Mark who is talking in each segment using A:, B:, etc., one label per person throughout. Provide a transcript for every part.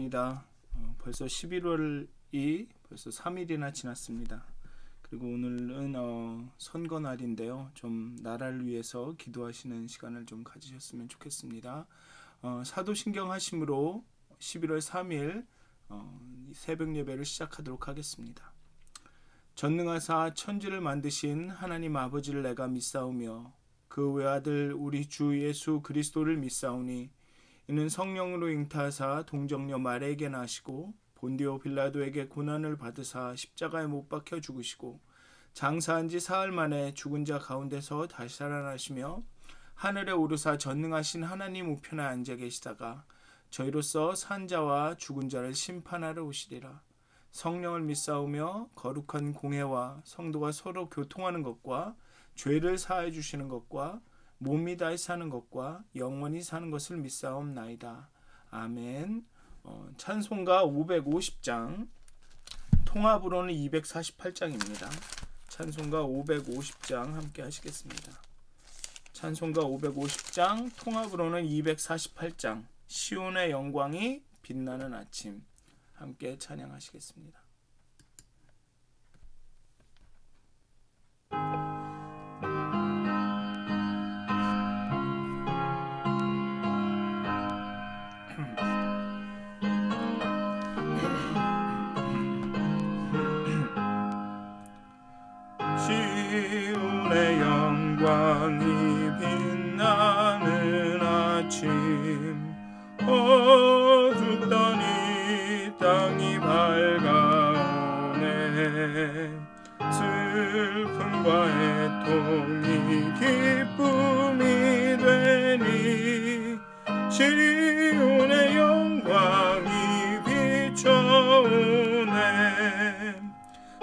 A: 반갑습니다. 벌써 11월이 벌써 3일이나 지났습니다. 그리고 오늘은 선거 날인데요. 좀 나라를 위해서 기도하시는 시간을 좀 가지셨으면 좋겠습니다. 사도신경 하심으로 11월 3일 새벽 예배를 시작하도록 하겠습니다. 전능하사 천지를 만드신 하나님 아버지를 내가 믿사오며 그 외아들 우리 주 예수 그리스도를 믿사오니 이는 성령으로 잉타하사 동정녀 마리아에게 나시고 본디오 빌라도에게 고난을 받으사 십자가에 못 박혀 죽으시고 장사한 지 사흘 만에 죽은 자 가운데서 다시 살아나시며 하늘에 오르사 전능하신 하나님 우편에 앉아 계시다가 저희로서 산 자와 죽은 자를 심판하러 오시리라. 성령을 믿사오며 거룩한 공회와 성도가 서로 교통하는 것과 죄를 사하여 주시는 것과 몸이 다해 사는 것과 영원히 사는 것을 믿사옵나이다. 아멘. 찬송가 550장, 통합으로는 248장입니다. 찬송가 550장 함께 하시겠습니다. 찬송가 550장, 통합으로는 248장, 시온의 영광이 빛나는 아침 함께 찬양하시겠습니다.
B: 시온의 영광이 빛나는 아침 어둡던 이 땅이 밝아오네 슬픔과 애통이 기쁨이 되니 시온의 영광이 비춰오네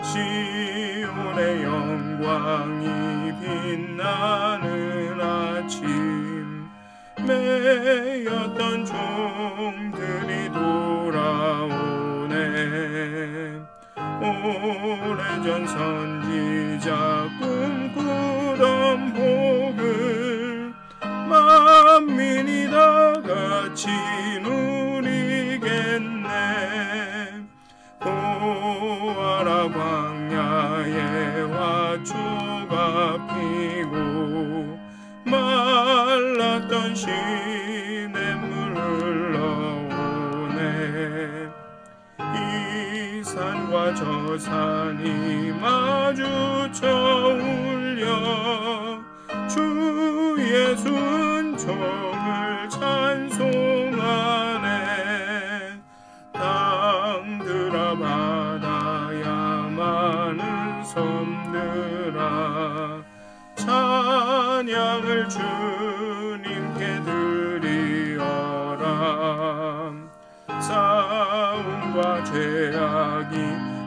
B: 시온의 영광이 빛나는 아침 매였던 종들이 돌아오네 오래전 선지자 꿈꾸던 복을 만민이 다같이 누리겠네 보아라 광야에 화초가 피고 말랐던 시냇물 흘러오네 이 산과 저 산이 마주쳐 울려 주 예수 은총을 찬송하네 땅들아 바다야 많은 섬들아 찬양을 주님께 드리어라 싸움과 죄악이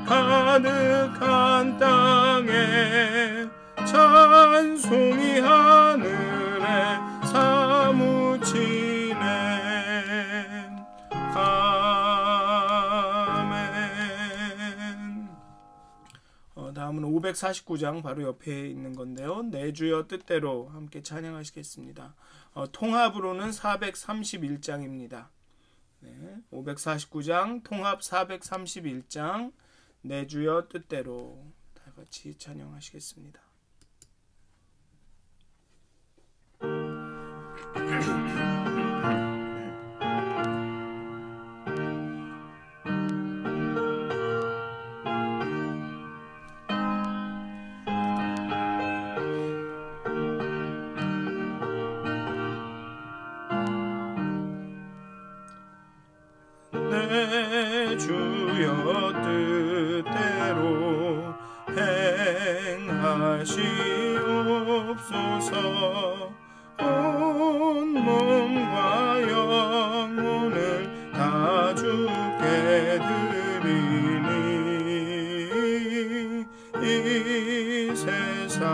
B: 가득한 땅에 찬송이 하늘에 사무치네 아멘.
A: 다음은 549장 바로 옆에 있는 건데요. 내 주여 뜻대로 함께 찬양하시겠습니다. 통합으로는 431장입니다. 네, 549장 통합 431장 내 주여 뜻대로 다 같이 찬양하시겠습니다.
B: 내 주여 뜻대로 행하시옵소서 온 몸과 영혼을 다 주께 드리니 이 세상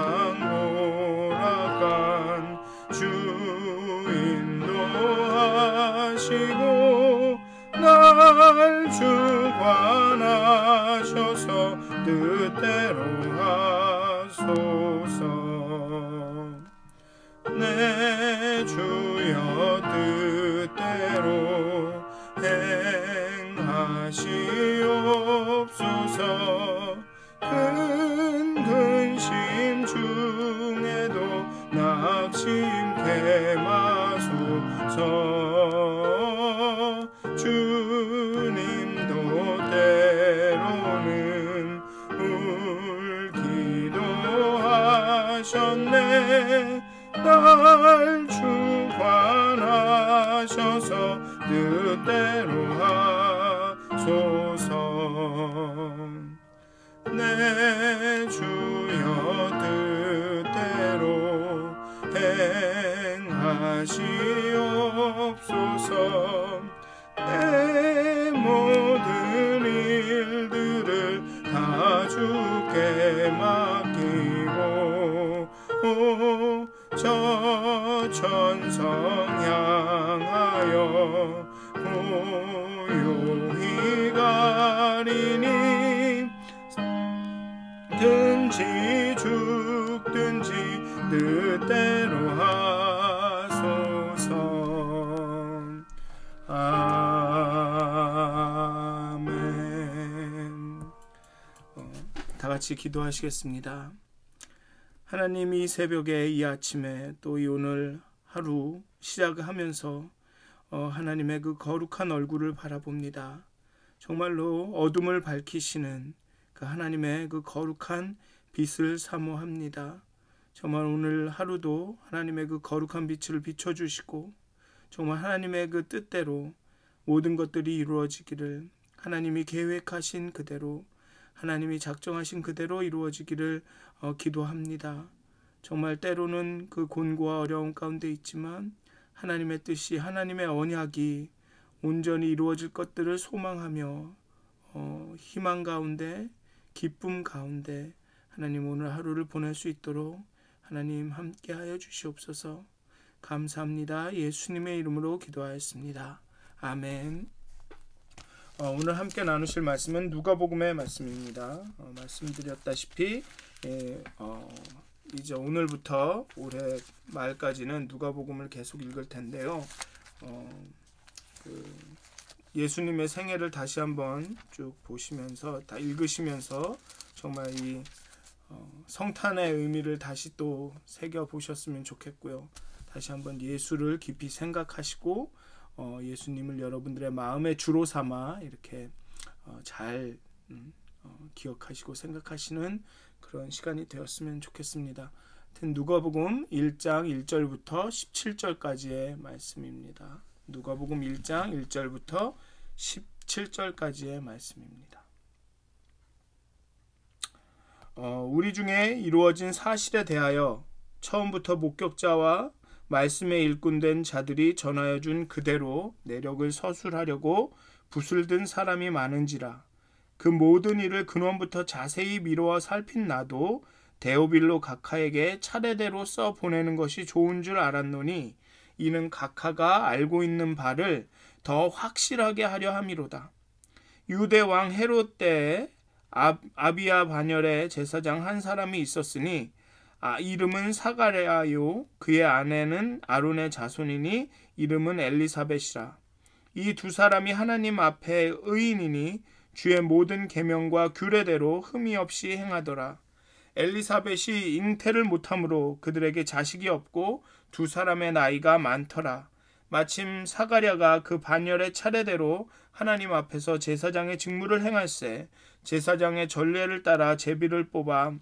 B: 오락관 주 인도하시고 날 주관하셔서 뜻대로 하소서 내 주여 뜻대로 하시옵소서. 큰 근심 중에도 낙심케 마소서. 주님도 때로는 울기도 하셨네. 날 주관하셔서 뜻대로 하소서. 내 주여 뜻대로 행하시옵소서. 내 모든 일들을 다 주께 맡기고 저 천성 향하여 고요히 가리니 든지 죽든지 뜻대로 하소서. 아멘.
A: 다 같이 기도하시겠습니다. 하나님, 이 새벽에, 이 아침에, 또 이 오늘 하루 시작하면서 하나님의 그 거룩한 얼굴을 바라봅니다. 정말로 어둠을 밝히시는 그 하나님의 그 거룩한 빛을 사모합니다. 정말 오늘 하루도 하나님의 그 거룩한 빛을 비춰주시고 정말 하나님의 그 뜻대로 모든 것들이 이루어지기를, 하나님이 계획하신 그대로, 하나님이 작정하신 그대로 이루어지기를 기도합니다. 정말 때로는 그 곤고와 어려움 가운데 있지만 하나님의 뜻이, 하나님의 언약이 온전히 이루어질 것들을 소망하며 희망 가운데, 기쁨 가운데 하나님 오늘 하루를 보낼 수 있도록 하나님 함께하여 주시옵소서. 감사합니다. 예수님의 이름으로 기도하였습니다. 아멘. 오늘 함께 나누실 말씀은 누가복음의 말씀입니다. 말씀드렸다시피 이제 오늘부터 올해 말까지는 누가복음을 계속 읽을 텐데요. 예수님의 생애를 다시 한번 쭉 보시면서, 다 읽으시면서 정말 이 성탄의 의미를 다시 또 새겨 보셨으면 좋겠고요. 다시 한번 예수를 깊이 생각하시고 예수님을 여러분들의 마음의 주로 삼아 이렇게 잘 기억하시고 생각하시는 그런 시간이 되었으면 좋겠습니다. 누가복음 1장 1절부터 17절까지의 말씀입니다. 누가복음 1장 1절부터 17절까지의 말씀입니다. 우리 중에 이루어진 사실에 대하여 처음부터 목격자와 말씀에 일꾼된 자들이 전하여 준 그대로 내력을 서술하려고 붓을 든 사람이 많은지라. 그 모든 일을 근원부터 자세히 미루어 살핀 나도 데오빌로 각하에게 차례대로 써 보내는 것이 좋은 줄 알았노니 이는 각하가 알고 있는 바를 더 확실하게 하려 함이로다. 유대 왕 헤롯 때에 아비야 반열에 제사장 한 사람이 있었으니 이름은 사가랴요, 그의 아내는 아론의 자손이니 이름은 엘리사벳이라. 이 두 사람이 하나님 앞에 의인이니 주의 모든 계명과 규례대로 흠이 없이 행하더라. 엘리사벳이 잉태를 못하므로 그들에게 자식이 없고 두 사람의 나이가 많더라. 마침 사가랴가 그 반열의 차례대로 하나님 앞에서 제사장의 직무를 행할세 제사장의 전례를 따라 제비를 뽑아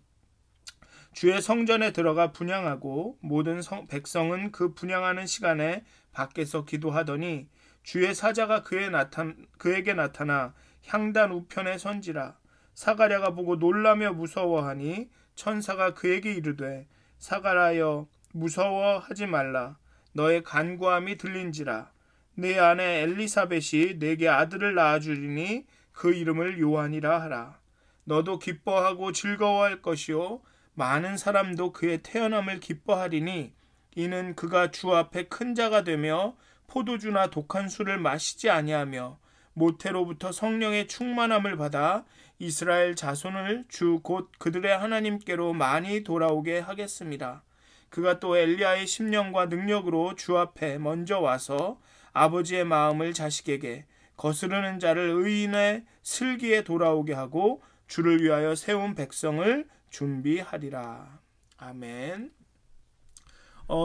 A: 주의 성전에 들어가 분향하고 모든 백성은 그 분향하는 시간에 밖에서 기도하더니 주의 사자가 그에게 나타나 향단 우편에 선지라. 사가랴가 보고 놀라며 무서워하니 천사가 그에게 이르되 사가랴여 무서워하지 말라. 너의 간구함이 들린지라. 네 아내 엘리사벳이 내게 아들을 낳아주리니 그 이름을 요한이라 하라. 너도 기뻐하고 즐거워할 것이요 많은 사람도 그의 태어남을 기뻐하리니 이는 그가 주 앞에 큰 자가 되며 포도주나 독한 술을 마시지 아니하며 모태로부터 성령의 충만함을 받아 이스라엘 자손을 주 곧 그들의 하나님께로 많이 돌아오게 하겠습니다. 그가 또 엘리야의 심령과 능력으로 주 앞에 먼저 와서 아버지의 마음을 자식에게 거스르는 자를 의인의 슬기에 돌아오게 하고 주를 위하여 세운 백성을 준비하리라. 아멘.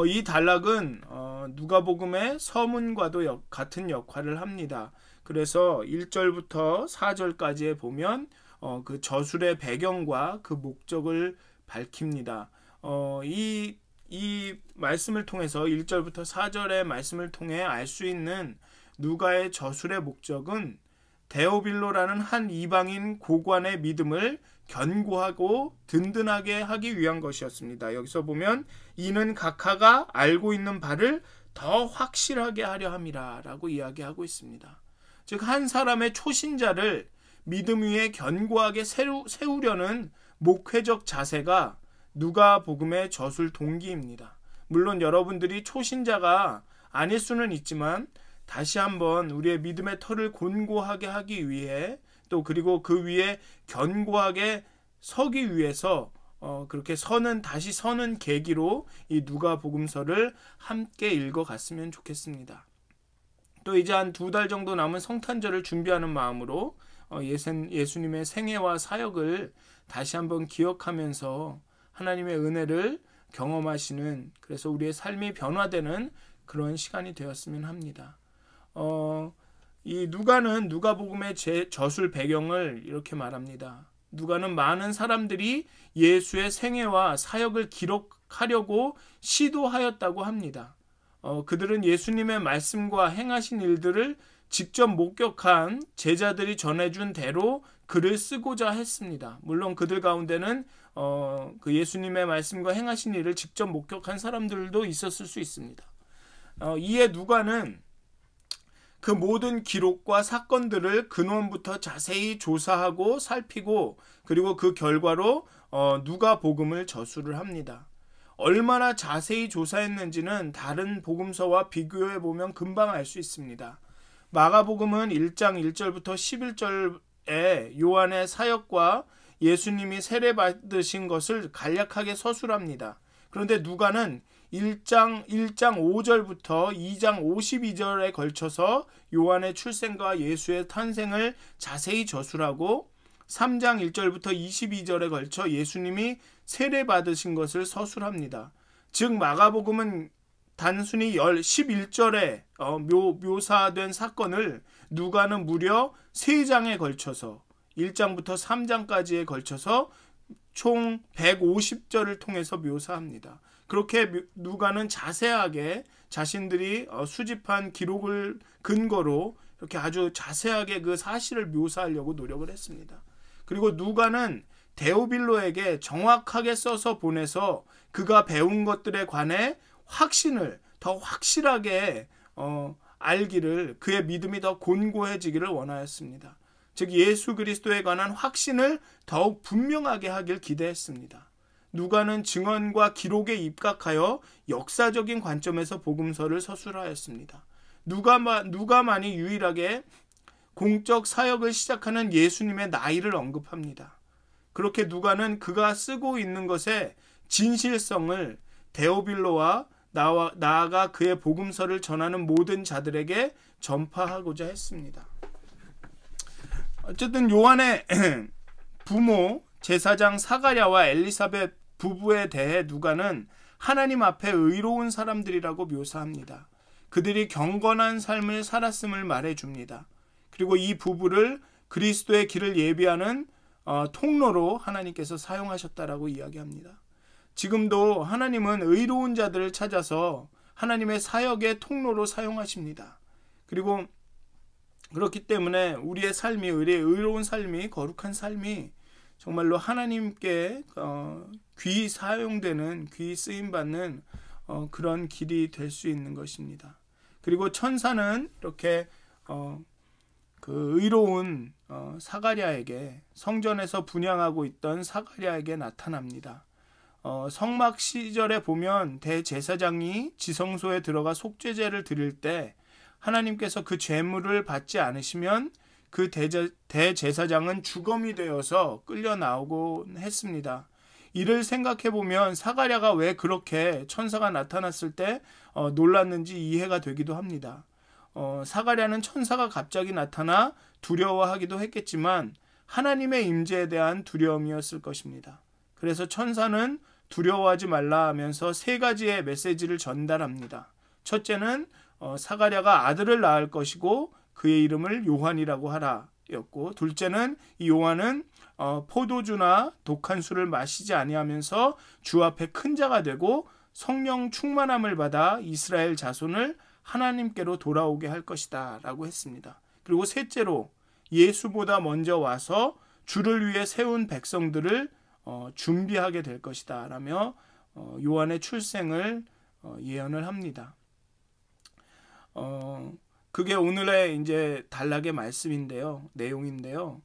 A: 이 단락은 누가복음의 서문과도 같은 역할을 합니다. 그래서 1절부터 4절까지에 보면 그 저술의 배경과 그 목적을 밝힙니다. 이 말씀을 통해서 1절부터 4절의 말씀을 통해 알 수 있는 누가의 저술의 목적은 데오빌로라는 한 이방인 고관의 믿음을 견고하고 든든하게 하기 위한 것이었습니다. 여기서 보면 이는 각하가 알고 있는 바를 더 확실하게 하려 함이라 라고 이야기하고 있습니다. 즉 한 사람의 초신자를 믿음 위에 견고하게 세우려는 목회적 자세가 누가복음의 저술 동기입니다. 물론 여러분들이 초신자가 아닐 수는 있지만 다시 한번 우리의 믿음의 터를 곤고하게 하기 위해 또 그리고 그 위에 견고하게 서기 위해서 그렇게 다시 서는 계기로 이 누가복음서를 함께 읽어갔으면 좋겠습니다. 또 이제 한 2달 정도 남은 성탄절을 준비하는 마음으로 예수님의 생애와 사역을 다시 한번 기억하면서 하나님의 은혜를 경험하시는, 그래서 우리의 삶이 변화되는 그런 시간이 되었으면 합니다. 이 누가는 누가복음의 저술 배경을 이렇게 말합니다. 누가는 많은 사람들이 예수의 생애와 사역을 기록하려고 시도하였다고 합니다. 그들은 예수님의 말씀과 행하신 일들을 직접 목격한 제자들이 전해준 대로 글을 쓰고자 했습니다. 물론 그들 가운데는 그 예수님의 말씀과 행하신 일을 직접 목격한 사람들도 있었을 수 있습니다. 이에 누가는 그 모든 기록과 사건들을 근원부터 자세히 조사하고 살피고 그리고 그 결과로 누가복음을 저술을 합니다. 얼마나 자세히 조사했는지는 다른 복음서와 비교해 보면 금방 알 수 있습니다. 마가복음은 1장 1절부터 11절에 요한의 사역과 예수님이 세례받으신 것을 간략하게 서술합니다. 그런데 누가는 1장 5절부터 2장 52절에 걸쳐서 요한의 출생과 예수의 탄생을 자세히 저술하고 3장 1절부터 22절에 걸쳐 예수님이 세례받으신 것을 서술합니다. 즉 마가복음은 단순히 11절에 묘사된 사건을 누가는 무려 3장에 걸쳐서 1장부터 3장까지에 걸쳐서 총 150절을 통해서 묘사합니다. 그렇게 누가는 자세하게 자신들이 수집한 기록을 근거로 이렇게 아주 자세하게 그 사실을 묘사하려고 노력을 했습니다. 그리고 누가는 데오빌로에게 정확하게 써서 보내서 그가 배운 것들에 관해 확신을 더 확실하게 알기를, 그의 믿음이 더 곤고해지기를 원하였습니다. 즉 예수 그리스도에 관한 확신을 더욱 분명하게 하길 기대했습니다. 누가는 증언과 기록에 입각하여 역사적인 관점에서 복음서를 서술하였습니다. 누가만이 유일하게 공적 사역을 시작하는 예수님의 나이를 언급합니다. 그렇게 누가는 그가 쓰고 있는 것의 진실성을 데오빌로와 나아가 그의 복음서를 전하는 모든 자들에게 전파하고자 했습니다. 어쨌든 요한의 부모 제사장 사가랴와 엘리사벳 부부에 대해 누가는 하나님 앞에 의로운 사람들이라고 묘사합니다. 그들이 경건한 삶을 살았음을 말해줍니다. 그리고 이 부부를 그리스도의 길을 예비하는 통로로 하나님께서 사용하셨다라고 이야기합니다. 지금도 하나님은 의로운 자들을 찾아서 하나님의 사역의 통로로 사용하십니다. 그리고 그렇기 때문에 우리의 삶이, 의로운 삶이, 거룩한 삶이 정말로 하나님께 귀히 사용되는, 귀히 쓰임받는 그런 길이 될 수 있는 것입니다. 그리고 천사는 이렇게 그 의로운 사가랴에게, 성전에서 분향하고 있던 사가랴에게 나타납니다. 성막 시절에 보면 대제사장이 지성소에 들어가 속죄제를 드릴 때 하나님께서 그 제물을 받지 않으시면 그 대제사장은 주검이 되어서 끌려 나오곤 했습니다. 이를 생각해 보면 사가랴가 왜 그렇게 천사가 나타났을 때 놀랐는지 이해가 되기도 합니다. 사가랴는 천사가 갑자기 나타나 두려워하기도 했겠지만 하나님의 임재에 대한 두려움이었을 것입니다. 그래서 천사는 두려워하지 말라 하면서 세 가지의 메시지를 전달합니다. 첫째는 사가랴가 아들을 낳을 것이고 그의 이름을 요한이라고 하라 였고, 둘째는 이 요한은 포도주나 독한 술을 마시지 아니하면서 주 앞에 큰 자가 되고 성령 충만함을 받아 이스라엘 자손을 하나님께로 돌아오게 할 것이다 라고 했습니다. 그리고 셋째로 예수보다 먼저 와서 주를 위해 세운 백성들을 준비하게 될 것이다 라며 요한의 출생을 예언을 합니다. 그게 오늘의 이제 단락의 말씀인데요, 내용인데요.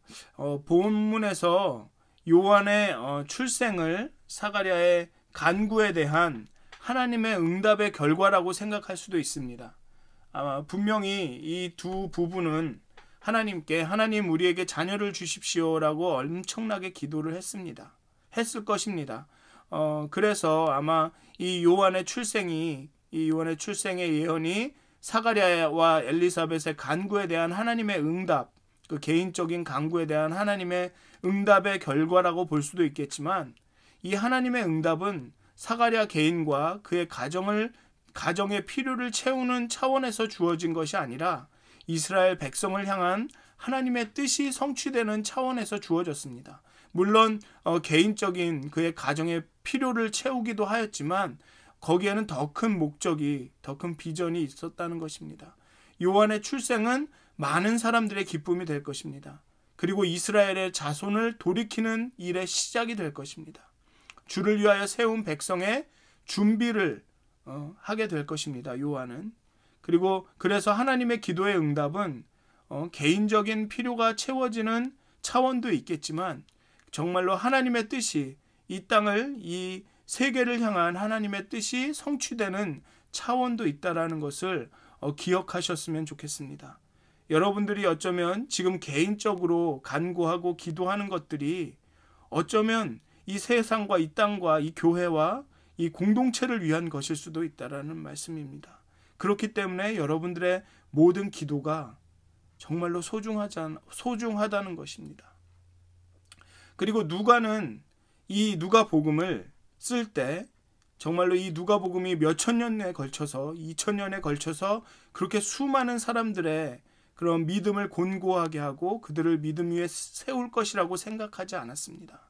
A: 본문에서 요한의 출생을 사가랴의 간구에 대한 하나님의 응답의 결과라고 생각할 수도 있습니다. 분명히 이 두 부부는 하나님께 하나님 우리에게 자녀를 주십시오라고 엄청나게 기도를 했을 것입니다. 그래서 아마 이 요한의 출생의 예언이 사가랴와 엘리사벳의 간구에 대한 하나님의 응답, 그 개인적인 간구에 대한 하나님의 응답의 결과라고 볼 수도 있겠지만, 이 하나님의 응답은 사가랴 개인과 그의 가정의 필요를 채우는 차원에서 주어진 것이 아니라 이스라엘 백성을 향한 하나님의 뜻이 성취되는 차원에서 주어졌습니다. 물론 개인적인 그의 가정의 필요를 채우기도 하였지만 거기에는 더 큰 목적이, 더 큰 비전이 있었다는 것입니다. 요한의 출생은 많은 사람들의 기쁨이 될 것입니다. 그리고 이스라엘의 자손을 돌이키는 일의 시작이 될 것입니다. 주를 위하여 세운 백성의 준비를 하게 될 것입니다. 요한은. 그리고 그래서 하나님의 기도의 응답은 개인적인 필요가 채워지는 차원도 있겠지만 정말로 하나님의 뜻이 이 땅을, 이 세계를 향한 하나님의 뜻이 성취되는 차원도 있다라는 것을 기억하셨으면 좋겠습니다. 여러분들이 어쩌면 지금 개인적으로 간구하고 기도하는 것들이 어쩌면 이 세상과 이 땅과 이 교회와 이 공동체를 위한 것일 수도 있다라는 말씀입니다. 그렇기 때문에 여러분들의 모든 기도가 정말로 소중하다는 것입니다. 그리고 누가는 이 누가복음을 쓸 때 정말로 이 누가복음이 몇천 년에 걸쳐서, 2000년에 걸쳐서 그렇게 수많은 사람들의 그런 믿음을 곤고하게 하고 그들을 믿음 위에 세울 것이라고 생각하지 않았습니다.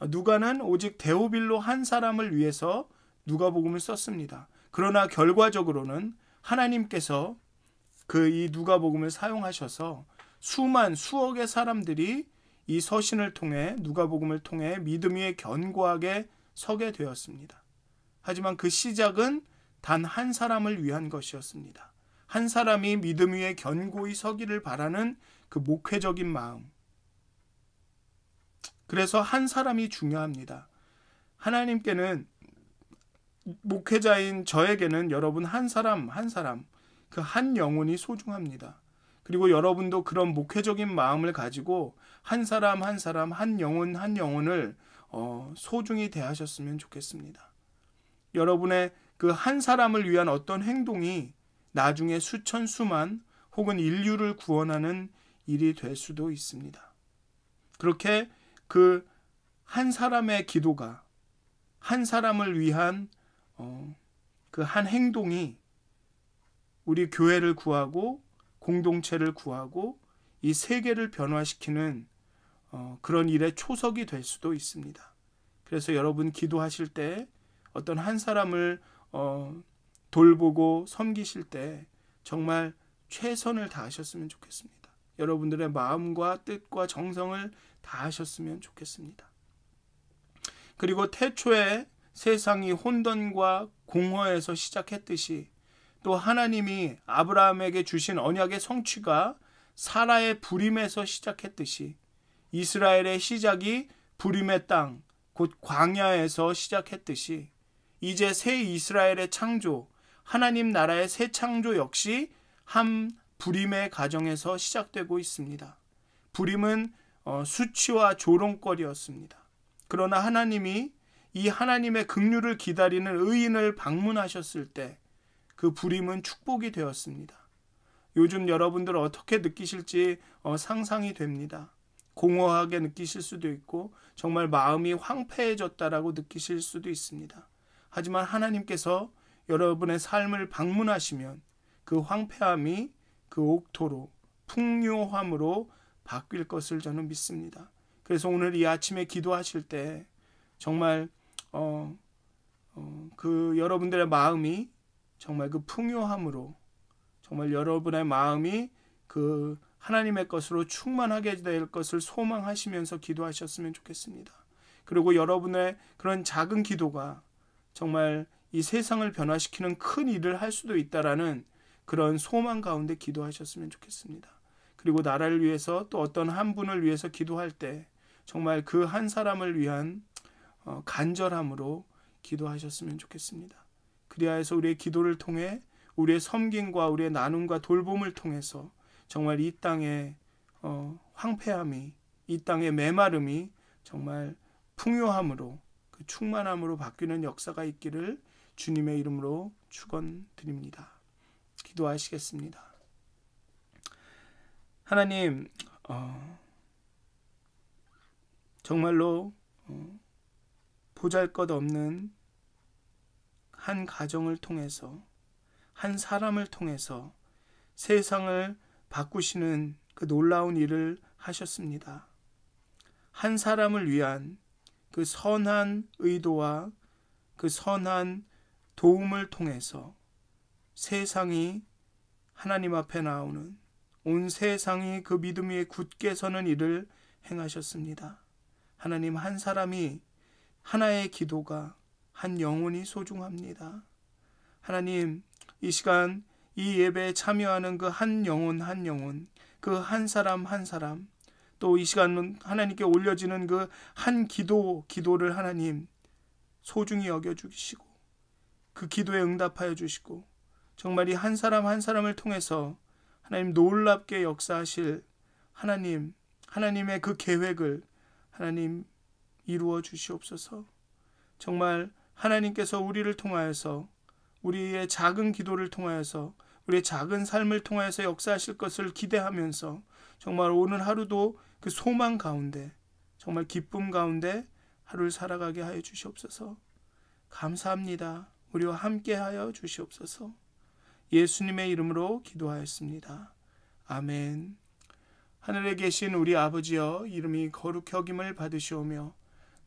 A: 누가는 오직 데오빌로 한 사람을 위해서 누가복음을 썼습니다. 그러나 결과적으로는 하나님께서 이 누가복음을 사용하셔서 수억의 사람들이 이 서신을 통해, 누가복음을 통해 믿음 위에 견고하게 서게 되었습니다. 하지만 그 시작은 단 한 사람을 위한 것이었습니다. 한 사람이 믿음 위에 견고히 서기를 바라는 그 목회적인 마음. 그래서 한 사람이 중요합니다. 하나님께는, 목회자인 저에게는 여러분 한 사람, 그 한 영혼이 소중합니다. 그리고 여러분도 그런 목회적인 마음을 가지고 한 사람, 한 영혼을 소중히 대하셨으면 좋겠습니다. 여러분의 그 한 사람을 위한 어떤 행동이 나중에 수천, 수만 혹은 인류를 구원하는 일이 될 수도 있습니다. 그렇게 그 한 사람의 기도가, 한 사람을 위한 그 한 행동이 우리 교회를 구하고 공동체를 구하고 이 세계를 변화시키는 그런 일의 초석이 될 수도 있습니다. 그래서 여러분 기도하실 때 어떤 한 사람을 돌보고 섬기실 때 정말 최선을 다하셨으면 좋겠습니다. 여러분들의 마음과 뜻과 정성을 다하셨으면 좋겠습니다. 그리고 태초에 세상이 혼돈과 공허에서 시작했듯이 또 하나님이 아브라함에게 주신 언약의 성취가 사라의 불임에서 시작했듯이 이스라엘의 시작이 불임의 땅, 곧 광야에서 시작했듯이 이제 새 이스라엘의 창조, 하나님 나라의 새 창조 역시 한 불임의 가정에서 시작되고 있습니다. 불임은 수치와 조롱거리였습니다. 그러나 하나님이 이 하나님의 긍휼을 기다리는 의인을 방문하셨을 때 그 불임은 축복이 되었습니다. 요즘 여러분들 어떻게 느끼실지 상상이 됩니다. 공허하게 느끼실 수도 있고 정말 마음이 황폐해졌다라고 느끼실 수도 있습니다. 하지만 하나님께서 여러분의 삶을 방문하시면 그 황폐함이 그 옥토로 풍요함으로 바뀔 것을 저는 믿습니다. 그래서 오늘 이 아침에 기도하실 때 정말 그 여러분들의 마음이 정말 그 풍요함으로, 정말 여러분의 마음이 그 하나님의 것으로 충만하게 될 것을 소망하시면서 기도하셨으면 좋겠습니다. 그리고 여러분의 그런 작은 기도가 정말 이 세상을 변화시키는 큰 일을 할 수도 있다라는 그런 소망 가운데 기도하셨으면 좋겠습니다. 그리고 나라를 위해서 또 어떤 한 분을 위해서 기도할 때 정말 그 한 사람을 위한 간절함으로 기도하셨으면 좋겠습니다. 그리하여서 우리의 기도를 통해 우리의 섬김과 우리의 나눔과 돌봄을 통해서 정말 이 땅의 황폐함이, 이 땅의 메마름이 정말 풍요함으로, 그 충만함으로 바뀌는 역사가 있기를 주님의 이름으로 축원드립니다. 기도하시겠습니다. 하나님, 정말로 보잘것없는 한 가정을 통해서, 한 사람을 통해서 세상을 바꾸시는 그 놀라운 일을 하셨습니다. 한 사람을 위한 그 선한 의도와 그 선한 도움을 통해서 세상이 하나님 앞에 나오는, 온 세상이 그 믿음 위에 굳게 서는 일을 행하셨습니다. 하나님, 한 사람이, 하나의 기도가, 한 영혼이 소중합니다. 하나님, 이 시간 이 예배에 참여하는 그 한 영혼 한 영혼, 그 한 사람 한 사람, 또 이 시간 하나님께 올려지는 그 한 기도를 하나님 소중히 여겨주시고 그 기도에 응답하여 주시고 정말 이 한 사람 한 사람을 통해서 하나님 놀랍게 역사하실 하나님의 그 계획을 하나님 이루어 주시옵소서. 정말 하나님께서 우리를 통하여서, 우리의 작은 기도를 통하여서, 우리의 작은 삶을 통하여서 역사하실 것을 기대하면서 정말 오늘 하루도 그 소망 가운데, 정말 기쁨 가운데 하루를 살아가게 하여 주시옵소서. 감사합니다. 우리와 함께 하여 주시옵소서. 예수님의 이름으로 기도하였습니다. 아멘. 하늘에 계신 우리 아버지여, 이름이 거룩히 여김을 받으시오며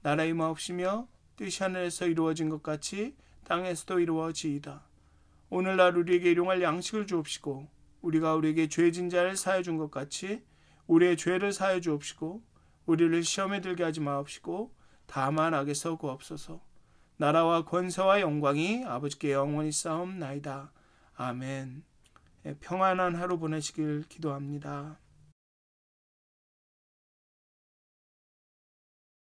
A: 나라의 임하옵시며 뜻이 하늘에서 이루어진 것 같이 땅에서도 이루어지이다. 오늘날 우리에게 일용할 양식을 주옵시고 우리가 우리에게 죄진 자를 사하여 준 것 같이 우리의 죄를 사하여 주옵시고 우리를 시험에 들게 하지 마옵시고 다만 악에서 구하옵소서. 나라와 권세와 영광이 아버지께 영원히 싸움나이다. 아멘. 평안한 하루 보내시길 기도합니다.